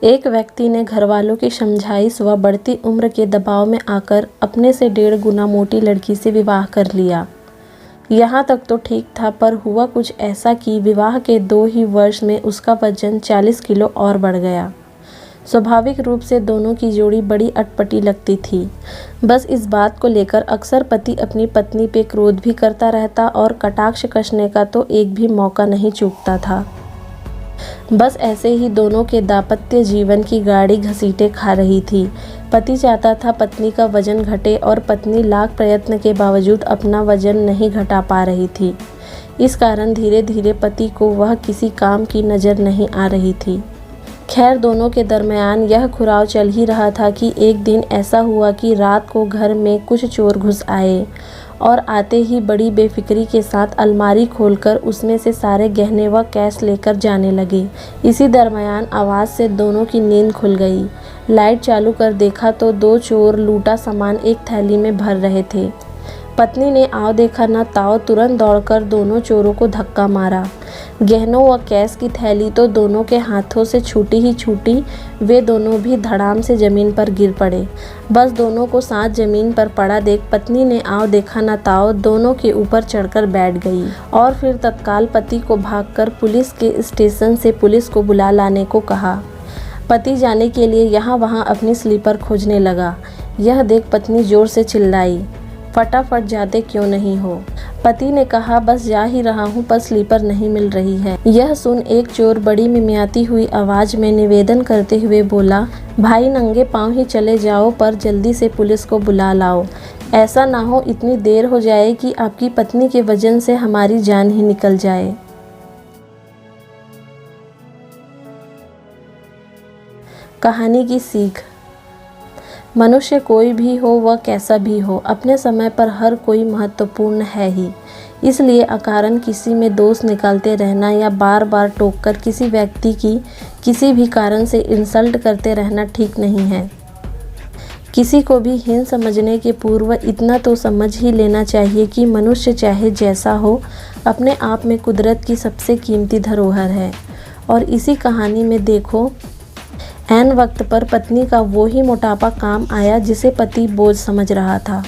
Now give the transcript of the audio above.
एक व्यक्ति ने घरवालों की समझाइश व बढ़ती उम्र के दबाव में आकर अपने से 1.5 गुना मोटी लड़की से विवाह कर लिया। यहाँ तक तो ठीक था, पर हुआ कुछ ऐसा कि विवाह के 2 ही वर्ष में उसका वजन 40 किलो और बढ़ गया। स्वाभाविक रूप से दोनों की जोड़ी बड़ी अटपटी लगती थी। बस इस बात को लेकर अक्सर पति अपनी पत्नी पे क्रोध भी करता रहता और कटाक्ष कसने का तो एक भी मौका नहीं चूकता था। बस ऐसे ही दोनों के दाम्पत्य जीवन की गाड़ी घसीटे खा रही थी। पति चाहता था पत्नी का वजन घटे और पत्नी लाख प्रयत्न के बावजूद अपना वजन नहीं घटा पा रही थी। इस कारण धीरे धीरे पति को वह किसी काम की नज़र नहीं आ रही थी। खैर, दोनों के दरमियान यह खुराव चल ही रहा था कि एक दिन ऐसा हुआ कि रात को घर में कुछ चोर घुस आए और आते ही बड़ी बेफिक्री के साथ अलमारी खोलकर उसमें से सारे गहने व कैश लेकर जाने लगे। इसी दरमियान आवाज़ से दोनों की नींद खुल गई। लाइट चालू कर देखा तो 2 चोर लूटा सामान एक थैली में भर रहे थे। पत्नी ने आओ देखा न ताओ तुरंत दौड़कर दोनों चोरों को धक्का मारा। गहनों व कैश की थैली तो दोनों के हाथों से छूटी ही छूटी। वे दोनों भी धड़ाम से ज़मीन पर गिर पड़े। बस दोनों को साथ ज़मीन पर पड़ा देख पत्नी ने आओ देखा न ताओ दोनों के ऊपर चढ़कर बैठ गई और फिर तत्काल पति को भागकर पुलिस के स्टेशन से पुलिस को बुला लाने को कहा। पति जाने के लिए यहाँ वहाँ अपनी स्लीपर खोजने लगा। यह देख पत्नी जोर से चिल्लाई, फटाफट जाते क्यों नहीं हो। पति ने कहा, बस जा ही रहा हूँ पर स्लीपर नहीं मिल रही है। यह सुन एक चोर बड़ी मिमियाती हुई आवाज़ में निवेदन करते हुए बोला, भाई नंगे पाँव ही चले जाओ पर जल्दी से पुलिस को बुला लाओ। ऐसा ना हो इतनी देर हो जाए कि आपकी पत्नी के वजन से हमारी जान ही निकल जाए। कहानी की सीख। मनुष्य कोई भी हो वह कैसा भी हो, अपने समय पर हर कोई महत्वपूर्ण है ही। इसलिए अकारण किसी में दोष निकालते रहना या बार बार टोककर किसी व्यक्ति की किसी भी कारण से इंसल्ट करते रहना ठीक नहीं है। किसी को भी हीन समझने के पूर्व इतना तो समझ ही लेना चाहिए कि मनुष्य चाहे जैसा हो, अपने आप में कुदरत की सबसे कीमती धरोहर है। और इसी कहानी में देखो, ऐन वक्त पर पत्नी का वो ही मोटापा काम आया जिसे पति बोझ समझ रहा था।